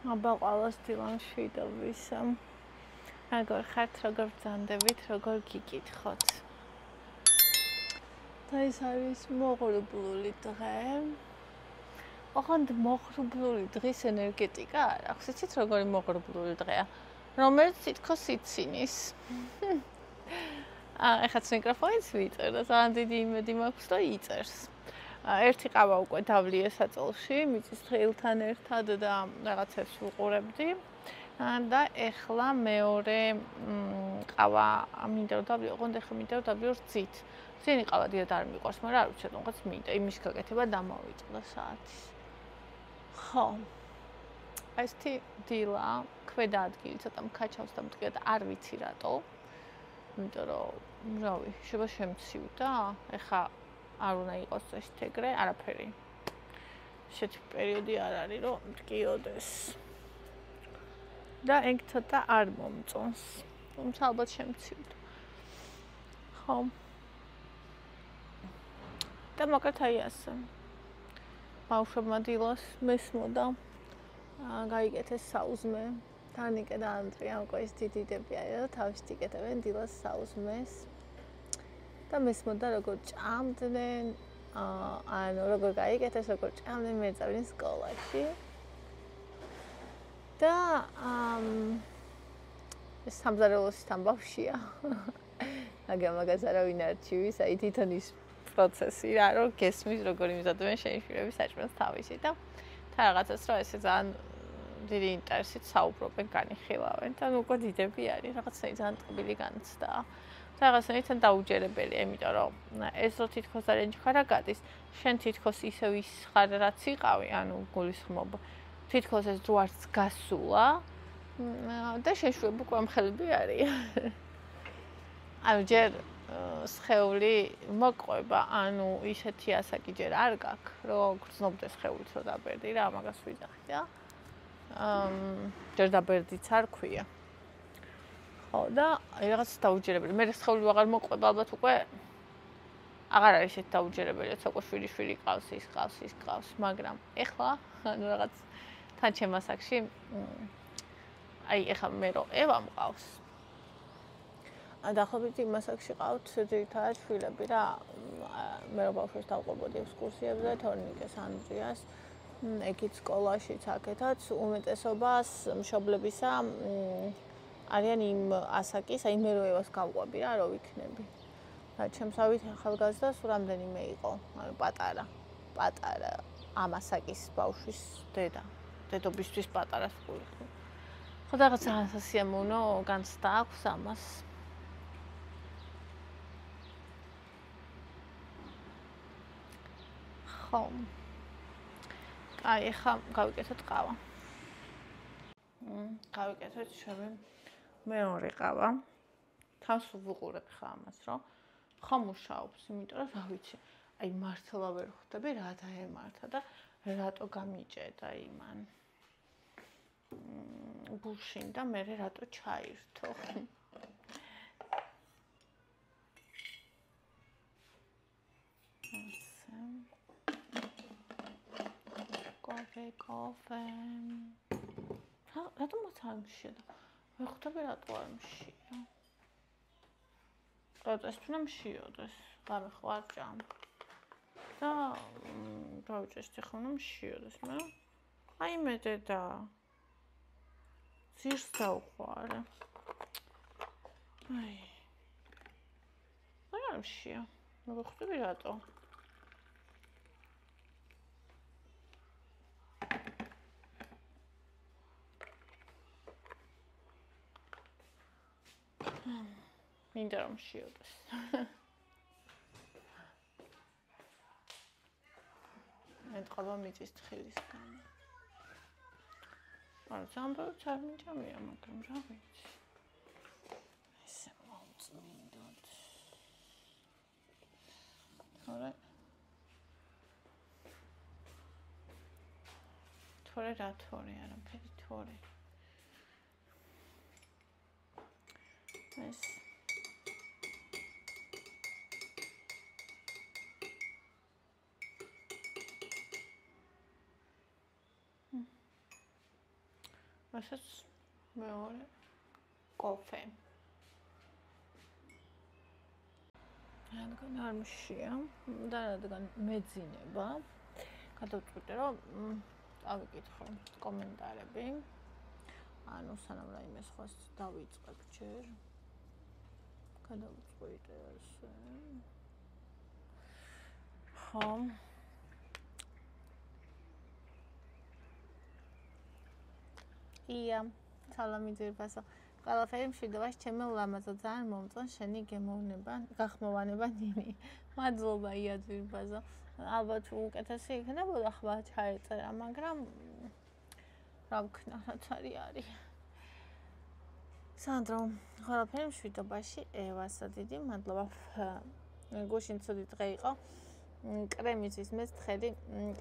აბა ყველას დილანში დავისამ. როგორ ხართ, როგორ ბრძანდებით, როგორ გიკითხოთ. და ეს არის მოღრუბლული დღე. ოღონდ მოღრუბლული დღის ენერგეტიკა არ აქვს. იცით როგორი მოღრუბლული დღეა? რომელიც თითქოს იცინის. ეხაც მიკროფონიც ვიწერ და ძალიან დიდი იმედი მაქვს, რომ იწერს. ერთი ყავა უკვე დავლიე საწოლში, მიწის თხილთან ერთად და რაღაცებს ვუყურებდი. და ეხლა მეორე ყავა მინდა რომ დავლიო, ოღონდ ეხლა მინდა რომ დავლიო რძით. ძენი ყავა დიდად არ მიყვარს, მაგრამ არ ვიცი, რაღაც მინდა იმის გაკეთება დამოვიწყდა საათის. ხო. ესეთი დილა, ქვედა ადგილი ცოტა მქაჩავს და მტკივრად არ ვიცი რატო. იმიტომ რომ რავი, შეიძლება შემცივდა, ეხა არ უნდა იყოს წესით ეგრე, არაფერი. ესეთი პერიოდი არ არის, რომ მტკიოდეს. და ეგ ცოტა არ მომწონს. თუმცა ალბათ შემცივდა. ხო. და მოკლედ აი ასე. ბავშვებმა დილას მესმოდა. გაიგეთეს საუზმე. თანიკე და ანდრია უკვე ის დიდიდები არიან და თავის იკეთებენ დილას საუზმეს. და მესმოდა როგორ ჭამდნენ, ანუ როგორ გაიგეთეს, როგორ ჭამდნენ, მე წავიდნენ სკოლაში. და ეს სამზარეულოს ამბავშია. მაგას არავინ არ ჩივის, აი თვითონ ის პროცესი რა, რომ გესმის როგორ იმზადებენ შენიშნულების საჭმელს თავისი და თან რაღაცას რომ ესე ძალიან დიდი ინტერესით საუბრობენ, განიხილავენ და უკვე დიდები არის, რაღაცნაირად ძალიან ტკბილი განცდაა. და რაღაცნაირად დაუჯერებელია, იმიტომ რომ ეს რო თითქოს არენჯიხარა გადის, შენ თითქოს ისევ ის ხარ რაც იყავი, ანუ გულისხმობ. თითქოს ეს დრო არც გასულა და შეშვებ უკვე ამხელები არის. ანუ ჯერ სხეული მოყვება, ანუ ისეთი ასაკი ჯერ არ გაქვს, რომ გრძნობდეს სხეულით რომ დაბერდი რა, მაგას ვიძახი და ჯერ დაბერდიც არ ქვია. ხო და აი რაღაც დაუჯერებელი. მე სხეული აღარ მოყვება, ალბათ უკვე აღარ არის ესეთ დაუჯერებელი, ცოტა შვილი ყავს, ის ყავს, მაგრამ ეხლა ანუ რაღაც თან ჩემ ასაკში აი ეხლა მე რო ევა მყავს. დაახლოებით იმ ასაკში ყავთ ძირითადად შვილები რა. მე რო ბავშვებს დავყვებოდი ექსკურსიებზე, თორნიკეს, ანდრიას, ეგეთ სკოლაშიც აქეთაც უმეტესობას მშობლებისა არიან იმ ასაკის, აი მე რო ევას გავყვები რა, რო ვიქნები. და ჩემსავით ახალგაზრდა სულ რამდენიმე იყო, ანუ პატარა ამ ასაკის ბავშვის დედა. დედობისთვის პატარას ვიყო. ხო და რაღაც სასიამოვნო განცდა აქვს ამას. ხო. აი, ახლა გავიკეთოთ ყავა. გავიკეთოთ შევი მეორე ყავა. თავს ვუყურებ ხა ამას, რომ ხომ მუშაობს, იმიტომ რომ რა ვიცი, აი მართლა ვერ ხვდები რა დაემართა და რატო გამიჭედა იმან. გულშინ და მე რატო ჩაირთო. კოფე. რატომ მოწარ მშია? ვერ ხვდები რატო არ მშია. ეს თუნდაც მშიოდეს, გამე ხო არ ჭამ. და რა ვიცი, ეს ხო მშიოდეს, მე. აი მე დედა. ძირს დავხვარე. აი. არ მშია. ვერ ხვდები რატო. მინდა რომ შიოდეს. ეთყობა მიწის თხილისგან. არ ზამბოც არ მიჭამია, მაგრამ რა ვიცი. ესე მომწმინდოთ. თორე რა თორე, არაფერი თორე. ეს ასეც მეორე კოფე. რადგან არ მშია და რადგან მეძინება, გადავწყვიტე რომ ავიკითხო კომენტარები. ანუ სანამ რაიმე სხვას დავიწყებ ჯერ. გადავწყვიტე ასე. ხო. ია, სალამი ძირფასო. ყველაფერი მშვიდობაში ჩემი ლამაზო ძალიან მომწონს შენი გემოვნება, გახმოვანება ნინი. მადლობა ია ძირფასო. ალბათ უკეთესი იქნებოდა ხმა ჩაეწერა, მაგრამ რა ვქნა, რაც არის. სანდრო, ყველაფერი მშვიდობაში, ევასო დიდი მადლობა. გუშინ ცუდი დღე იყო. კრემისთვის მეც თხელი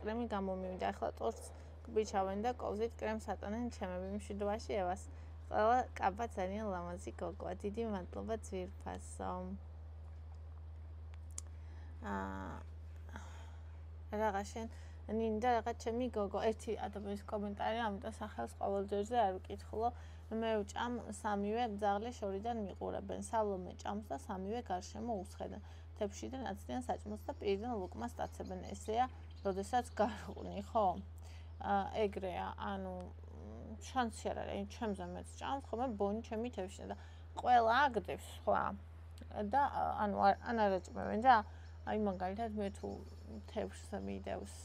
კრემი გამომივიდა. ახლა ტორს გბიჩავენ და კოვზით კრემს ატანენ ჩემები მშვიდობაში ევას. ყველა კაბა ძალიან ლამაზი გოგოა. დიდი მადლობა ძვირფასო. რაღა შენ ნინდა რაღა ჩემი გოგო. ერთი ადამიანის კომენტარი ამიტომ სახელს ყოველჯერზე არ ვკითხულო. მე ვჭამ სამივე ძაღლი შორიდან მიყურებენ. სალომე ჭამს და სამივე გარშემო უსხედენ. თებში და ნაცდიან საჭმელს და პირიდან ლუკმას დაცებენ. ესეა, როდესაც გარყვნი, ხო? ეგრეა, ანუ შანსი არ არის, ჩემზე მეც ჭამს, ხოლმე ბონი ჩემი თებში და ყველა აგდებს სხვა. და ანუ ან არ ეჭმევენ და აი მაგალითად მე თუ თევზს მიდევს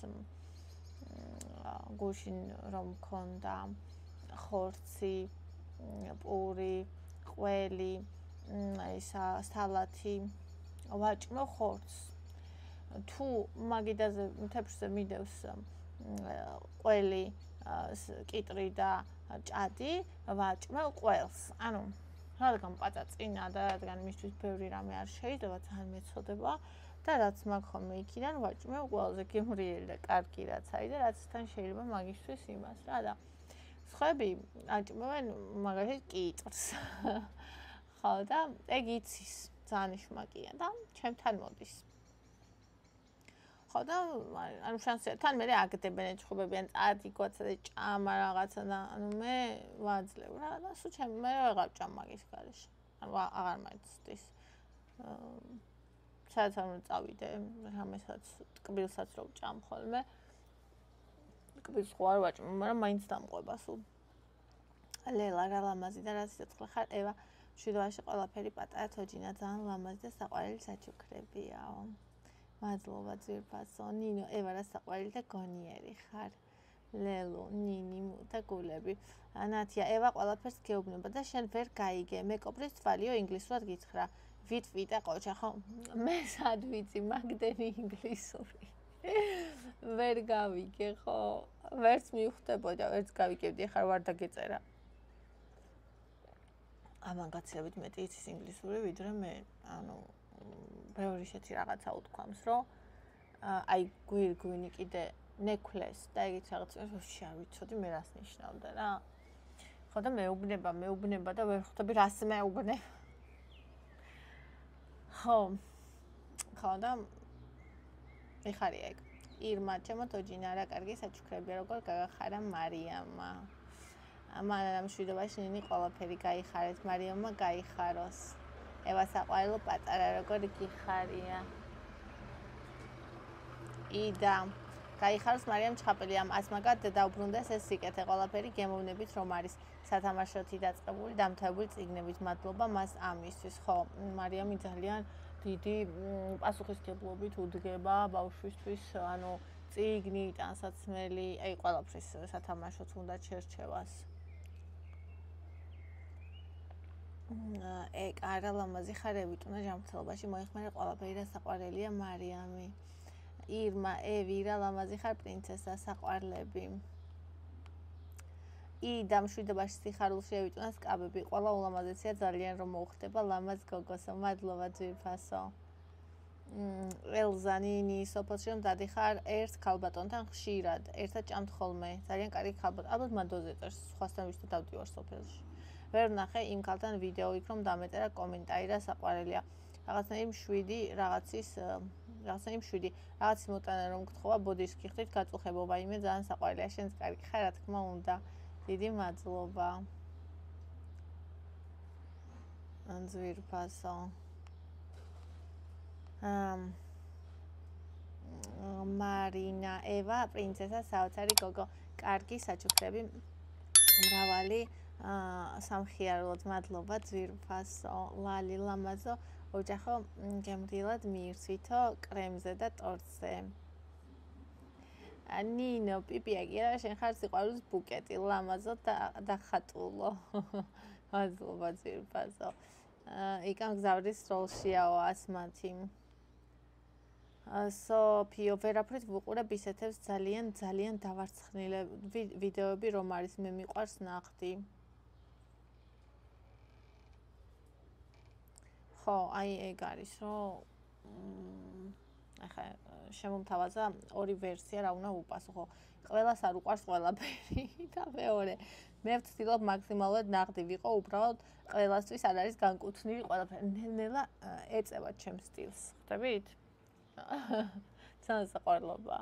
გუშინ რომ მქონდა ხორცი, პური, ყველი, ისა სალათი, ვაჭმევ ხორცს. თუ მაგიდაზე თევზზე მიდევს ყველი, კიტრი და ჭადი, ვაჭმევ ყველს. ანუ რადგან პაცა წინა და რადგან მისთვის ბევრი რამე არ შეიძლება ძალიან მეწოდება და რაც მაგ ხოლმე იქიდან ვაჭმევ ყველაზე გემრიელი და კარგი რაც არის და რაც თან შეიძლება მაგისთვის იმას რა და სხვები აჭმევენ მაგალითად კიტრს. ხო და ეგ იცის ძალიან შმაკია და ჩემთან მოდის. ხო და ანუ შანსია თან მე აგდებენ ეჭხობები ან წადი გვაცა და ჭამა რაღაცა და ანუ მე ვაძლევ რა და სულ ჩემ მე ვეღარ ჭამ მაგის გარეშე. ანუ აღარ მაიცდის. სადაც არ უნდა წავიდე, რამესაც ტკბილსაც რო ჭამ ხოლმე. ტკბილს ხო არ ვაჭმევ, მაგრამ მაინც დამყვება სულ. ლელა რა ლამაზი და რა სიცხლე ხარ ევა. მშვიდობაში ყველაფერი პატარა თოჯინა ძალიან ლამაზი და საყვარელი საჩუქრებიაო. მადლობა ძვირფასო. ნინო, ევა რა საყვარელი და გონიერი ხარ. ლელო, ნინი და გულები. ნათია, ევა ყველაფერს გეუბნება და შენ ვერ გაიგე. მეკობრის თვალიო ინგლისურად გითხრა. ვიტვიტე ყოჩა ხო? მე სად ვიცი მაგდენი ინგლისური. ვერ გავიგე ხო? ვერც მივხვდებოდა, ვერც გავიგებდი, ხარ ვარ დაგეწერა. ამან გაცილებით მეტი იცის ინგლისური, ვიდრე მე, ანუ ბევრი შეცი რაღაცა უთქვამს, რომ აი გვირგვინი კიდე ნექლეს და ეგეთ რაღაც ვაფშე არ ვიცოდი მე რას ნიშნავდა რა. ხო და მეუბნება და ვერ ხვდები რას მეუბნე. ხო და ეხარია ეგ. ირმა, ჩემო თოჯინა რა კარგი საჩუქრებია, როგორ გაგახარა მარიამა. მანამ მშვიდობაში ნინი ყველაფერი გაიხარეთ, მარიამმა გაიხაროს. ევა საყვარელო პატარა როგორ გიხარია. იდა გაიხაროს მარიამ ჩხაპელი ამ ასმაგად დაუბრუნდეს ეს სიკეთე ყველაფერი გემოვნებით რომ არის სათამაშოთი დაწყებული დამთავრებული წიგნებით მადლობა მას ამისთვის ხო მარიამი ძალიან დიდი პასუხისმგებლობით უდგება ბავშვისთვის ანუ წიგნი ტანსაცმელი აი ყველაფრის სათამაშოც უნდა შერჩევას ეგ არა ლამაზი ხარებით უნდა ჯანმრთელობაში მოიხმარე ყველაფერი და საყვარელია მარიამი ირმა ევი რა ლამაზი ხარ პრინცესა საყვარლები იდა მშვიდობაში სიხარულში ევიტუნას კაბები ყველა ულამაზესია ძალიან რომ მოხდება ლამაზ გოგოსო მადლობა ძვირფასო ელზანინი სოფელში რომ დადიხარ ერთ ქალბატონთან ხშირად ერთად ჭამთ ხოლმე ძალიან კარგი ქალბატონი ალბათ მანდოზე წერს სხვასთან ვიშთა დავდივარ სოფელში ვერ ნახე იმ ქალთან ვიდეო იქ რომ დამეწერა კომენტარი და საყვარელია რაღაცნაირი მშვიდი რაღაცის მოტანა რომ გთხოვა ბოდიშს გიხდით გაწუხებობა იმე ძალიან საყვარელია შენს კარგი ხარ რა თქმა უნდა დიდი მადლობა. ძვირფასო. მარინა, ევა, პრინცესა, საოცარი გოგო. კარგი საჩუქრები მრავალი სამხიაროდ მადლობა ძვირფასო. ლალი ლამაზო, ოჯახო გემრიელად მიირთვითო კრემზე და ტორტზე. ნინო, პიპია, კირა, შენ ხარ სიყვარულის ბუკეტი, ლამაზო და ხატულო. მადლობა ძვირფასო. იკამ გზავრის როლშიაო ასმათი. სოფიო, ვერაფრით ვუყურებ ისეთებს ძალიან დავარცხნილე ვიდეოები რომ არის მე მიყვარს ნახდი. ხო, აი ეგ არის, რომ ახლა შემომთავაზა ორი ვერსია რა უნდა უპასუხო. ყველას არ უყვარს ყველაფერი და მეორე. მე ვცდილობ მაქსიმალურად ნახდი ვიყო, უბრალოდ ყველასთვის არ არის განკუთვნილი ყველაფერი. ნელ-ნელა ეწევა ჩემს სტილს. ხვდებით? საყვარლობა.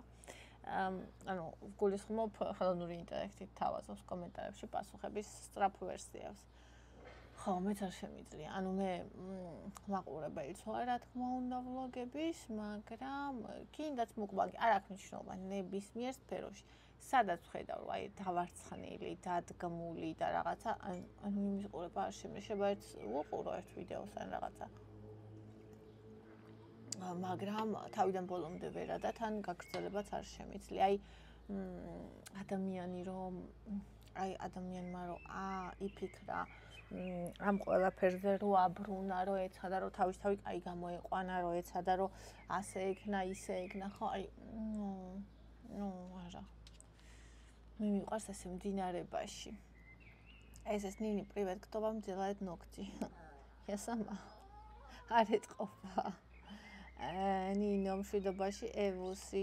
ანუ გულისხმობ ხელოვნური ინტელექტით თავაზობს კომენტარებში პასუხების სწრაფ ვერსიებს. ხო, მეც არ შემიძლია. ანუ მე მაყურებელიც ვარ, რა თქმა უნდა, ვლოგების, მაგრამ კიდაც მოკბაგი არ აქვს მნიშვნელობა ნებისმიერ სფეროში. სადაც ვხედავ, აი დავარცხნილი, დადგმული და რაღაცა, ანუ იმის ყურება არ შემეშება, ერთ ვუყურო ერთ ვიდეოს ან რაღაცა. მაგრამ თავიდან ბოლომდე ვერა და თან გაგრძელებაც არ შემიძლია. აი ადამიანი რომ ადამიანმა რომ იფიქრა ამ ყველაფერზე რო აბრუნა, რო ეცადა, რო თავისთავი კაი გამოეყვანა, რო ეცადა, რო ასე ეგნა, ისე ეგნა, ხო, აი არა. მე მიყვარს ასე მდინარებაში. ეს ნინი პრივატ გტობა მძილად ნოქთი. ესამა არ ეთყობა. ნინო მშვიდობაში ევუსი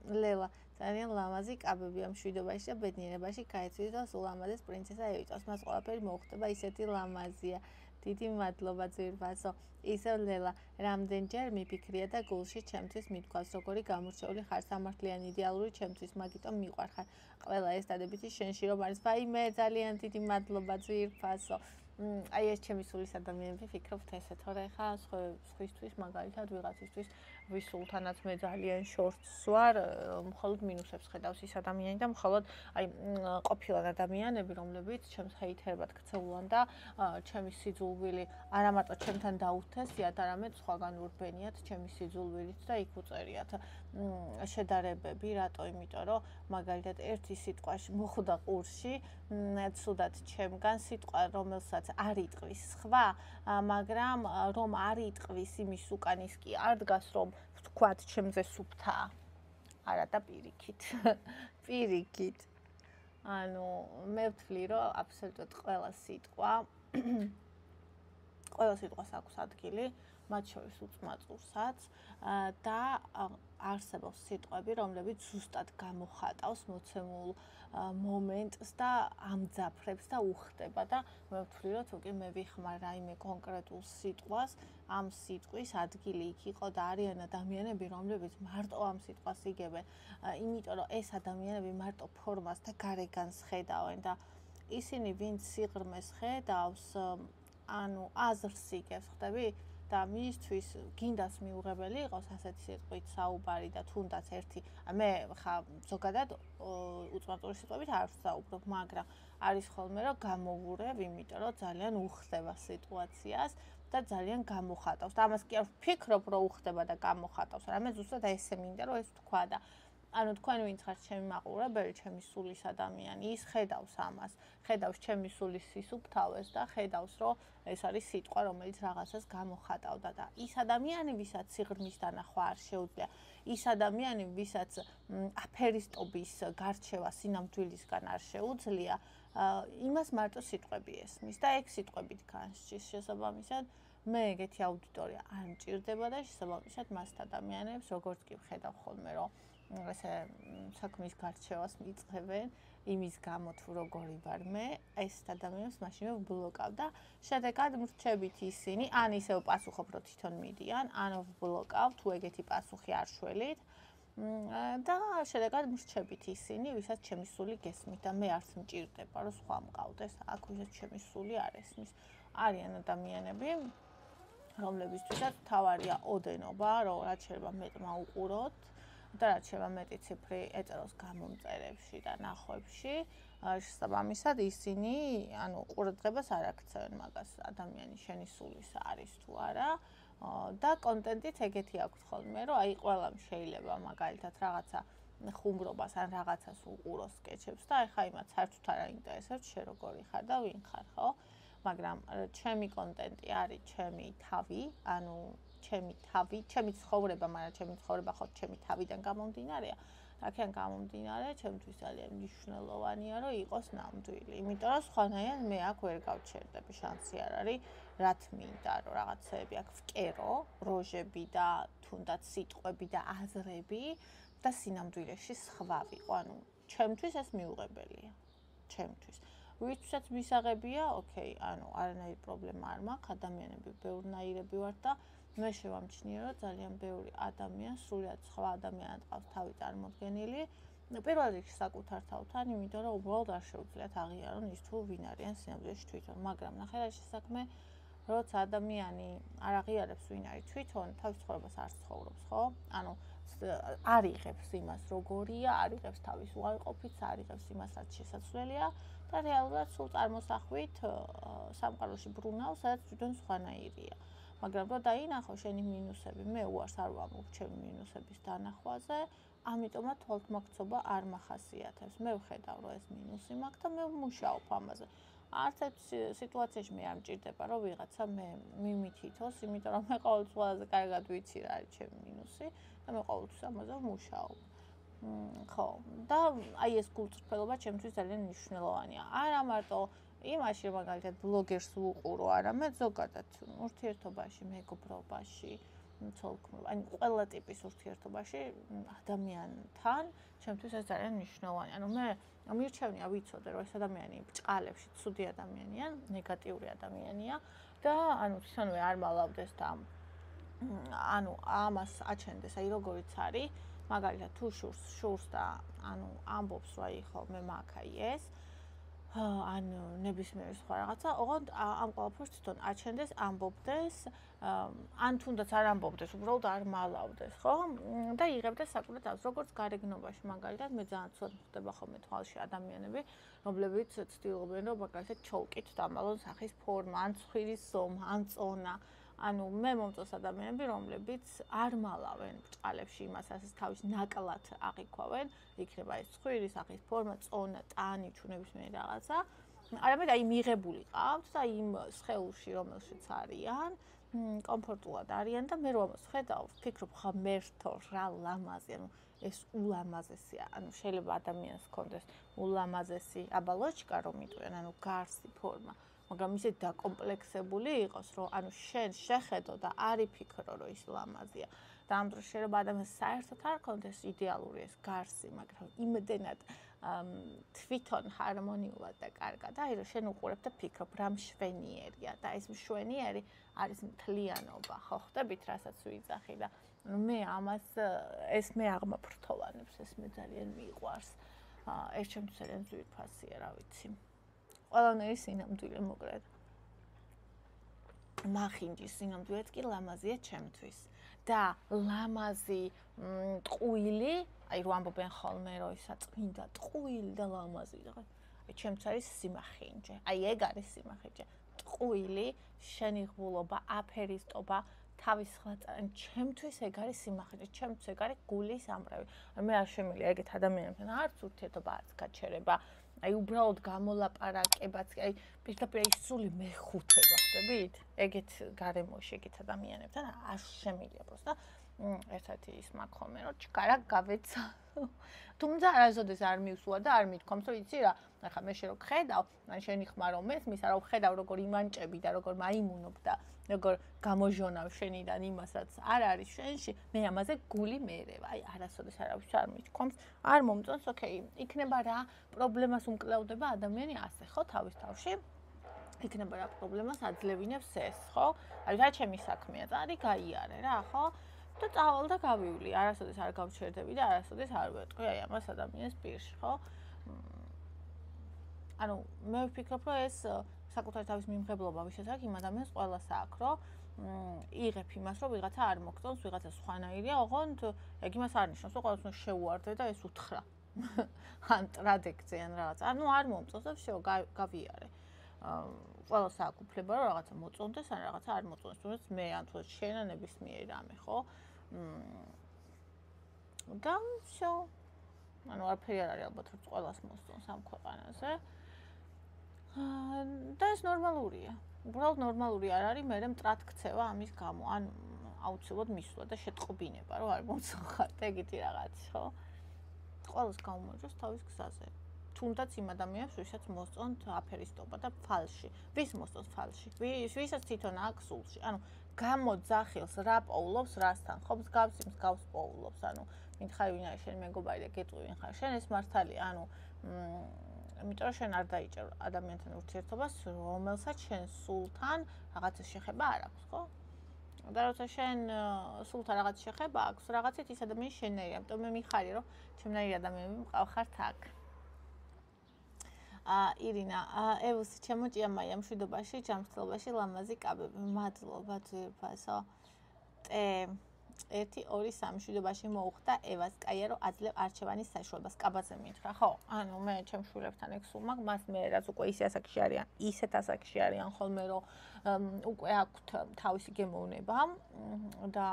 ლელა ძალიან ლამაზი კაბებია მშვიდობაში და ბედნიერებაში გაეცვლის და სულ ლამაზეს პრინცესა ევიტოს. მას ყველაფერი მოუხდება, ისეთი ლამაზია. დიდი მადლობა ძვირფასო. ისევ ლელა, რამდენჯერ მიფიქრია და გულში ჩემთვის მithქვას, როგორი გამორჩეული ხარ, სამართლიანი, იდეალური ჩემთვის, მაგიტომ მიყვარხარ. ყველა ეს დადებითი შენში რომ არის. ვაიმე, ძალიან დიდი მადლობა ძვირფასო. აი ეს ჩემი სულის ადამიანები ფიქრობთ ესეთ, რა ხა სხვისთვის მაგალითად ვიღაცისთვის ვისულთანაც მე ძალიან შორტს ვარ, მხოლოდ მინუსებს ხედავს ის ადამიანი და მხოლოდ აი ყოფილად ადამიანები, რომლებიც ჩემს ჰეითერებად ქცეულან და ჩემი სიძულვილი არა მარტო ჩემთან დაუთესიათ, არამედ სხვაგან ურბენიათ ჩემი სიძულვილით და იქ უწერიათ შედარებები, რატო? იმიტომ რომ მაგალითად ერთი სიტყვაში მოხვდა ყურში, ცუდად ჩემგან სიტყვა, რომელსაც არ იტყვის სხვა, მაგრამ რომ არ იტყვის იმის უკანის კი არ დგას, რომ ვთქვათ ჩემზე სუფთაა. არა და პირიქით. პირიქით. ანუ მე ვთვლი, რომ აბსოლუტურად ყველა სიტყვას აქვს ადგილი, მათ შორის უწმაწურსაც და არსებობს სიტყვები, რომლებიც ზუსტად გამოხატავს მოცემულ მომენტს და ამძაფრებს და უხდება და მე ვთვლი, რომ თუკი მე ვიხმარ რაიმე კონკრეტულ სიტყვას, ამ სიტყვის ადგილი იქ იყო და არიან ადამიანები, რომლებიც მარტო ამ სიტყვას იგებენ, იმიტომ რომ ეს ადამიანები მარტო ფორმას და გარეგანს ხედავენ და ისინი ვინც სიღრმეს ხედავს, ანუ აზრს იგებს, ხვდები? და მისთვის გინდას მიუღებელი იყოს ასეთი სიტყვით საუბარი და თუნდაც ერთი მე ხა ზოგადად უწმაწური სიტყვებით არ ვსაუბრობ, მაგრამ არის ხოლმე რომ გამოვურევ, იმიტომ რომ ძალიან უხდება სიტუაციას და ძალიან გამოხატავს და ამას კი არ ვფიქრობ, რომ უხდება და გამოხატავს, არამედ ზუსტად ესე მინდა რომ ეს თქვა და ანუ თქვენ ვინც ხართ ჩემი მაყურებელი, ჩემი სულის ადამიანი, ის ხედავს ამას, ხედავს ჩემი სულის სისუფთავეს და ხედავს, რომ ეს არის სიტყვა, რომელიც რაღაცას გამოხატავდა და ის ადამიანი, ვისაც სიღრმის დანახვა არ შეუძლია, ის ადამიანი, ვისაც აფერისტობის გარჩევა სინამდვილისგან არ შეუძლია, იმას მარტო სიტყვები ესმის და ეგ სიტყვებით განსჯის შესაბამისად მე ეგეთი აუდიტორია არ მჭირდება და შესაბამისად მას ადამიანებს როგორც კი ვხედავ ხოლმე, რომ ესე საქმის გარჩევას მიწყებენ იმის გამო თუ როგორი ვარ მე, ეს ადამიანებს მაშინვე ვბლოკავ და შედეგად მრჩებით ისინი, ან ისევ პასუხობ, რომ თვითონ მიდიან, ან ვბლოკავ, თუ ეგეთი პასუხი არ შველით და შედეგად მრჩებით ისინი, ვისაც ჩემი სული გესმით და მე არც მჭირდება, რომ სხვა მყავდეს, აქ ვისაც ჩემი სული არ ესმის. არიან ადამიანები, რომლებისთვისაც თავარია ოდენობა, რომ რაც შეიძლება მეტმა უყუროთ და რაც შეიძლება მეტი ციფრი ეწეროს გამომწერებში და ნახვებში. შესაბამისად ისინი, ყურადღებას არ აქცევენ მაგას, ადამიანი შენი სულის არის თუ არა. და კონტენტით ეგეთი აქვს ხოლმე, რომ აი ყველამ შეიძლება მაგალითად რაღაცა ხუმრობას ან რაღაცას უყუროს სკეჩებს და ეხა იმათ საერთოდ არ აინტერესებს შენ როგორი ხარ და ვინ ხარ, ხო? მაგრამ ჩემი კონტენტი არის ჩემი თავი, ჩემი ცხოვრება, მაგრამ ჩემი ცხოვრება ხო ჩემი თავიდან გამომდინარეა. აქედან გამომდინარე, ჩემთვის ძალიან მნიშვნელოვანია, რომ იყოს ნამდვილი. იმიტომ რომ სხვანაირად მე აქ ვერ გავჩერდები, შანსი არ არის, რაც მინდა, რომ რაღაცეები აქ ვკერო, როჟები და თუნდაც სიტყვები და აზრები და სინამდვილეში სხვა ვიყო. ჩემთვის ეს მიუღებელია. ჩემთვის. ვისაც მისაღებია, ოკეი, არანაირი პრობლემა არ მაქვს, ადამიანები ბევრნაირები ვართ და მე შევამჩნიე, რომ ძალიან ბევრი ადამიანი, სრულიად სხვა ადამიანად ყავს თავი წარმოდგენილი. პირველ რიგში საკუთარ თავთან, იმიტომ რომ უბრალოდ არ შეუძლიათ აღიარონ ის თუ ვინ არიან სინამდვილეში თვითონ, მაგრამ ნახე საქმე, როცა ადამიანი არ აღიარებს ვინ არის თვითონ, თავის ცხოვრებას არ ცხოვრობს, ხო? არ იღებს იმას, როგორია, არ იღებს თავის უარყოფითს, არ იღებს იმას, რაც შესაძლებელია და რეალურად სულ წარმოსახვით სამყაროში ბრუნავს, სადაც თვითონ სხვანაირია. მაგრამ რო დაინახო შენი მინუსები, მე უარს არ ვამბობ ჩემი მინუსების დანახვაზე, ამიტომაც თვალთმაქცობა არ მახასიათებს. მე ვხედავ, რომ ეს მინუსი მაქვს და მე ვმუშაობ ამაზე. არც ერთ სიტუაციაში მე არ მჭირდება, რომ ვიღაცა მე მიმითითოს, იმიტომ რომ მე ყოველთვის ყველაზე კარგად ვიცი რა არის ჩემი მინუსი და მე ყოველთვის ამაზე ვმუშაობ. ხო, და აი ეს გულწრფელობა ჩემთვის ძალიან მნიშვნელოვანია. არა მარტო იმაში მაგალითად ბლოგერს ვუყურო, არამედ ზოგადად ურთიერთობაში, მეგობრობაში, ცოლქმრობა, ყველა ტიპის ურთიერთობაში ადამიანთან ჩემთვის ეს ძალიან მნიშვნელოვანია. მე მირჩევნია ვიცოდე, რომ ეს ადამიანი ბჭყალებში ცუდი ადამიანია, ნეგატიური ადამიანია და თვითონვე არ მალავდეს და ამას აჩენდეს, აი როგორიც არის, მაგალითად თუ შურს და ამბობს, რომ აი ხო მე მაქვს აი ეს ნებისმიერი სხვა რაღაცა, ოღონდ ამ ყველაფერს თვითონ აჩენდეს, ამბობდეს, ან თუნდაც არ ამბობდეს, უბრალოდ არ მალავდეს, ხო? და იღებდეს საკუთარ თავს, როგორც გარეგნობაში, მაგალითად, მე ძალიან ცუდად ხდება ხოლმე თვალში ადამიანები, რომლებიც ცდილობენ, რომ მაგალითად ჩოლკით დამალონ სახის ფორმა, ან ცხვირის ზომა, ან წონა. მე მომწონს ადამიანები, რომლებიც არ მალავენ ბჭყალებში იმას, რასაც თავის ნაკლად აღიქვავენ, იქნება ეს ცხვირი, სახის ფორმა, წონა, ტანი, ჩუნებისმიერი რაღაცა. არამედ აი მიღებული ყავთ და იმ სხეულში, რომელშიც არიან, კომფორტულად არიან და მე რომ ხედავ, ვფიქრობ, ხა მერთო რა ლამაზი, ეს ულამაზესია. შეიძლება ადამიანს ჰქონდეს ულამაზესი აბალოჩკა, რომ იტყვიან, გარსი ფორმა. მაგრამ ისე დაკომპლექსებული იყოს, რომ შენ შეხედო და არ იფიქრო, რომ ის ლამაზია. და ამ დროს შეიძლება ადამიანს საერთოდ არ ჰქონდეს იდეალური ეს გარსი, მაგრამ იმდენად თვითონ ჰარმონიულად და კარგად, აი რომ შენ უყურებ და ფიქრობ, რა მშვენიერია და ეს მშვენიერი არის მთლიანობა, ხო ხდებით, რასაც ვიძახი და მე ამას ეს მე აღმაფრთოვანებს, ეს მე ძალიან მიყვარს. ეს ჩემთვის ძალიან ძვირფასია, რა ვიცი. ყველანაირი სინამდვილე მოკლედ. მახინჯის სინამდვილეც კი ლამაზია ჩემთვის. და ლამაზი ტყუილი, აი რო ამბობენ ხოლმე, რომ ისა წმინდა ტყუილი და ლამაზი. აი ჩემთვის არის სიმახინჯე. აი ეგ არის სიმახინჯე. ტყუილი, შენიღბულობა, აფერისტობა, თავის ხლატარენ, ჩემთვის ეგ არის სიმახინჯე, ჩემთვის ეგ არის გულის ამბრავი. მე არ შემიძლია ეგეთ ადამიანებთან არც ურთიერთობა, არც გაჩერება. აი უბრალოდ გამოლაპარაკებაც, აი პირდაპირ სული მეხუთება, ხდებით? ეგეთ გარემოში, ეგეთ ადამიანებთან არ შემიძლია პროსტა ერთ-ერთი ის მაქვს ხოლმე, რომ ჩქარა გავეცა. თუმცა არასოდეს არ მივსულა და არ მithქვამს, რომ იცი რა, ახლა მე შენ რო გხედავ, ან შენი ხმა რომ მესმის, არა ვხედავ როგორ იმანჭები და როგორ მაიმუნობ და როგორ გამოჟონავ შენიდან იმას, რაც არ არის შენში, მე ამაზე გული მერევა. აი არასოდეს არავის არ მithქვამს, არ მომწონს, ოკეი, იქნება რა პრობლემას უმკლავდება ადამიანი ასე, ხო, თავის თავში. იქნება რა პრობლემას აძლევინებს ეს, ხო? აი რა ჩემი საქმეა, წარი გაიარე რა, ხო? და წავალ და გავივლი, არასოდეს არ გავჩერდები და არასოდეს არ ვეტყვი აი ამას ადამიანის პირში, ხო? ანუ მე ვფიქრობ, რომ ეს საკუთარი თავის მიმღებლობა ვისაც აქ იმ ადამიანს ყველას აქვს, რომ იღებ იმას, რომ ვიღაცა არ მოგწონს, ვიღაცა სხვანაირია, ოღონდ ეგ იმას არ ნიშნავს, რომ ყველას უნდა შეუვარდე და ეს უთხრა. ან ტრადიქცია ან რაღაც. ანუ არ მომწონს და всё, გავიარე. ყველას აქვს უფლება, რომ რაღაცა მოწონდეს, ან რაღაცა არ მოწონდეს, თუნდაც მე ან თუ შენ ან ნებისმიერი რამე, ხო? და всё. ანუ არაფერი არ არის ალბათ, რომ ყველას მოსწონს ამ ქვეყანაზე. და ეს ნორმალურია. უბრალოდ ნორმალური არ არის, მე მტრად ქცევა ამის გამო, ან აუცილებლად მისვლა და შეტყობინება, რომ არ მომწონხარ და ეგეთი რაღაც, ხო? ყველას გაუმარჯოს თავის გზაზე. თუნდაც იმ ადამიანს, ვისაც მოსწონთ აფერისტობა და ფალში. ვის მოსწონს ფალში? ვისაც თვითონ აქვს სულში. ანუ გამოძახილს რა პოულობს რასთან, ხო? მსგავს პოულობს, ანუ მითხარი ვინ არის შენ მეგობარი და გეტყვი ვინ ხარ. შენ ეს მართალია, ანუ იმიტომ რომ შენ არ დაიჭერ ადამიანთან ურთიერთობას, რომელსაც შენ სულთან რაღაცა შეხება არ აქვს, ხო? და როცა შენ სულთან რაღაც შეხება აქვს, რაღაცით ის ადამიანი შენნაირი, ამიტომ მე მიხარია, რომ ჩემნაირი ადამიანები მყავხართ აქ. ირინა, ევუსი, ჩემოჭია მაია მშვიდობაში, ჯანმრთელობაში, ლამაზი კაბები. მადლობა ძვირფასო. 1-2-3 მშვიდობაში მოუხდა ევას კაია, რომ აძლევ არჩევანის საშუალებას. კაბაზე მითხრა, ხო? ანუ მე ჩემ შვილებთან ეგ სულ მაქვს, მას მე რაც უკვე ისე ასაკში არიან, ისეთ ასაკში არიან ხოლმე, რომ უკვე აქვთ თავისი გემოვნება და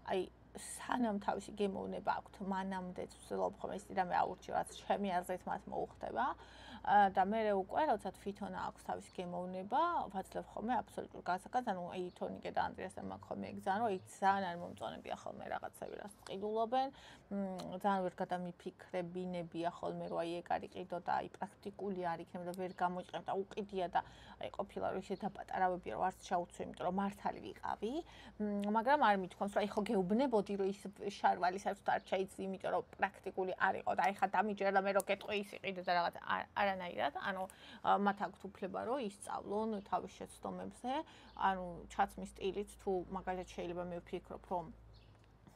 აი სანამ თავისი გემოვნება აქვთ, მანამდე ვცდილობ ხოლმე ის რამე აურჩიო, რაც ჩემი აზრით მათ მოუხდება და მე უკვე როცა თვითონ აქვს თავისი გემოვნება, ვაძლევ ხოლმე აბსოლუტურ გასაკეთებას, ანუ აი თონიკე და ანდრიასთან მაქვს ხოლმე ეგზანა, რომ აი ძალიან არ მომწონებია ხოლმე რაღაცები, რაც ყიდულობენ, ძალიან ვერ გადამიფიქრებინებია ხოლმე, რომ აი ეგ არის ყიდო და აი პრაქტიკული არ იქნება და ვერ გამოიყენებ და უყიდია და აი ყოფილა რომ ისე დაპატარავებია, რომ არც ჩაუცვი, იმიტომ რომ მართალი ვიყავი, მაგრამ არ მithქვამს, რომ აი ხო გეუბნებოდი, რომ ის შარვალი საერთოდ არ ჩაიცი, იმიტომ რომ პრაქტიკული არ იყო და აი ხა დამიჯერა და მე რო გეტყვი ის იყიდე და რაღაც არანაირად, ანუ მათ აქვთ უფლება, რომ ისწავლონ თავის შეცდომებზე, ანუ ჩაცმის სტილით თუ მაგალითად შეიძლება მე ვფიქრობ, რომ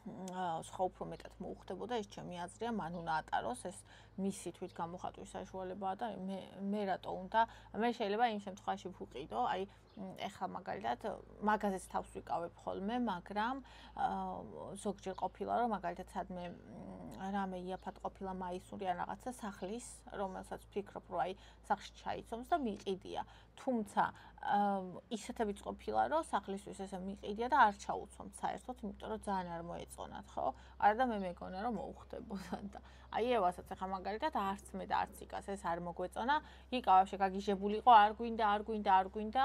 სხვა უფრო მეტად მოუხდებოდა, ეს ჩემი აზრია, მან უნდა ატაროს ეს მისი თვით გამოხატვის საშუალებაა და მე რატო უნდა მე შეიძლება იმ შემთხვევაში ვუყიდო, აი ეხლა მაგალითად მაგაზეც თავს ვიკავებ ხოლმე, მაგრამ ზოგჯერ ყოფილა რომ მაგალითად სადმე რამე იაფად ყოფილა მაისური ან რაღაცა სახლის, რომელსაც ვფიქრობ, რომ აი სახლში ჩაიცომს და მიყიდია. თუმცა ისეთებიც ყოფილა, რომ სახლისთვის ესე მიყიდია და არ ჩაუცომთ საერთოდ, იმიტომ რომ ძალიან არ მოეწონათ, ხო? არა და მე მეგონა რომ მოუხდებოდა და აი ევასაც ახლა მაგალითად არც მე და არც იკას ეს არ მოგვეწონა. იკა ვაფშე გაგიჟებულიყო, არ გვინდა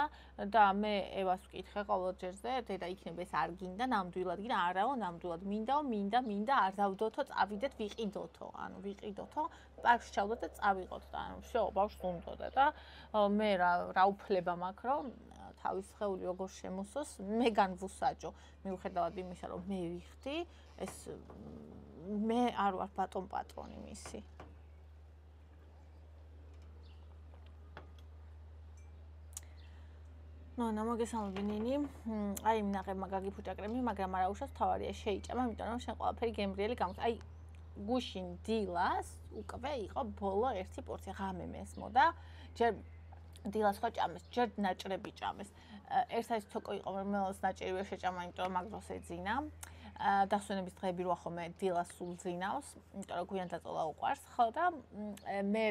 და მე ევას ვკითხე ყოველ ჯერზე, დედა იქნება ეს არ გინდა, ნამდვილად გინდა, არაო, ნამდვილად მინდა, არ დავდოთო, წავიდეთ, ვიყიდოთო, ანუ ვიყიდოთო, პარკში ჩავდოთ და წავიღოთ და ანუ всё, ბავშვს უნდოდა და მე რა უფლება მაქვს, რომ თავის სხეული როგორ შემოსოს, მეგან ვუსაჯო, მიუხედავად იმისა, რომ მე ვიხდი, ეს მე არ ვარ ბატონ პატრონი მისი. ნუ მოგესალმები ნინი. აი მინახებ მაგაგი ფუჭაკრემი, მაგრამ არა უშავს თავარია შეიჭამა, იმიტომ რომ შენ ყველაფერი გემრიელი გამოქვს. აი გუშინ დილას უკვე იყო ბოლო ერთი პორცია ღამე მესმოდა. ჯერ დილას ხო ჭამეს, ჯერ ნაჭრები ჭამეს. ერთ საის თოკო იყო, რომელსაც ნაჭერი ვერ შეჭამა, იმიტომ რომ მაგ დროს ეძინა. დასვენების დღეები რო ახome დილას სულ ძინავს, იმიტომ რომ გვიან დაწოლა უყვარს, ხო და მე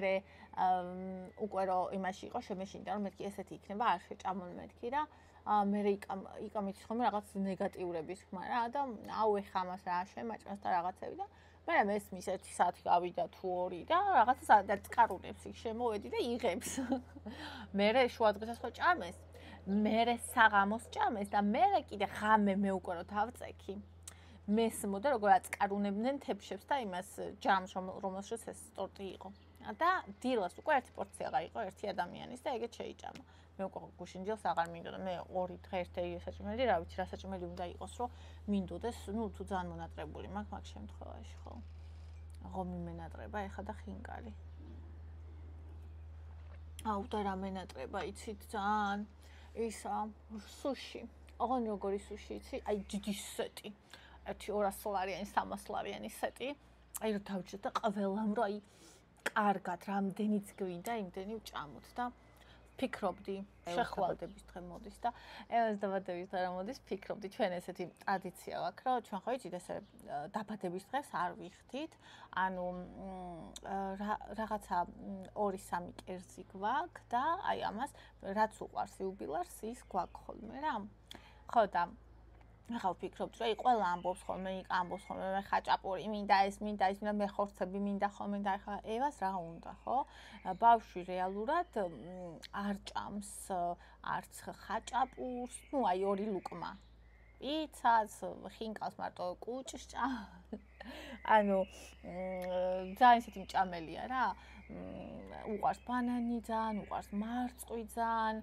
უკვე რო იმაში იყო შემეშინდა, რომ მეთქი ესეთი იქნება, არ შეჭამონ მეთქი და მე იკა მითის ხოლმე რაღაც ნეგატიურების ხმა რა და აუ ეხა ამას რა შემაჭმას და რაღაცები და მე მესმის 1 საათი გავიდა თუ 2 და რაღაცა სადაც წკარულებს იქ შემოვედი და იღებს. მე შუა დღესაც ხო ჭამეს. მე საღამოს ჭამეს და მე კიდე ღამე მე უკვე რო დავწექი. მესმოდა როგორ აწკარუნებდნენ თებშებს და იმას ჯამს რომელშიც ეს ტორტი იყო. და დილას უკვე ერთი პორცია გაიყო ერთი ადამიანის და ეგეც შეიჭამა. მე უკვე გუშინ დილს აღარ მინდოდა. მე 2 დღე ერთ-ერთი საჭმელი, რა ვიცი, რა საჭმელი უნდა იყოს, რომ მინდოდეს, ნუ თუ ძალიან მონატრებული მაქვს მაგ შემთხვევაში, ხო. ღომი მენატრება ეხა და ხინკალი. აუ და რა მენატრება, იცით ძალიან ისა სუში. ოღონდ როგორი სუში იცი? აი დიდი სეტი. ერთი 200 $300 სეტი. აი რომ დავჭირდა ყველამ რომ აი კარგად რამდენიც გვინდა, იმდენი ვჭამოთ და ფიქრობდი, შეხვალდების დღე მოდის და ევას დაბადების დღე რომ მოდის, ფიქრობდი, ჩვენ ესეთი ტრადიცია აქვს, რომ ჩვენ ხო იცით ესე დაბადების დღეს არ ვიხდით, ანუ რაღაცა 2-3 კერძი გვაქვს და აი ამას რაც უყვარს იუბილარს ის გვაქვს ხოლმე რა. ხო და ახლა ვფიქრობთ, რომ ყველა ამბობს ხოლმე, ამბობს ხოლმე, მე ხაჭაპური მინდა ეს, მე ხორცები მინდა ხოლმე და ახლა ევას რა უნდა, ხო? ბავშვი რეალურად არ ჭამს არც ხაჭაპურს, ну აი 2 ლუკმა. პიცას, ხინკალს მარტო კუჭს ჭამს. ანუ ძალიან ისეთი მჭამელია რა. უყვარს ბანანი ძალიან, უყვარს მარწყვი ძალიან,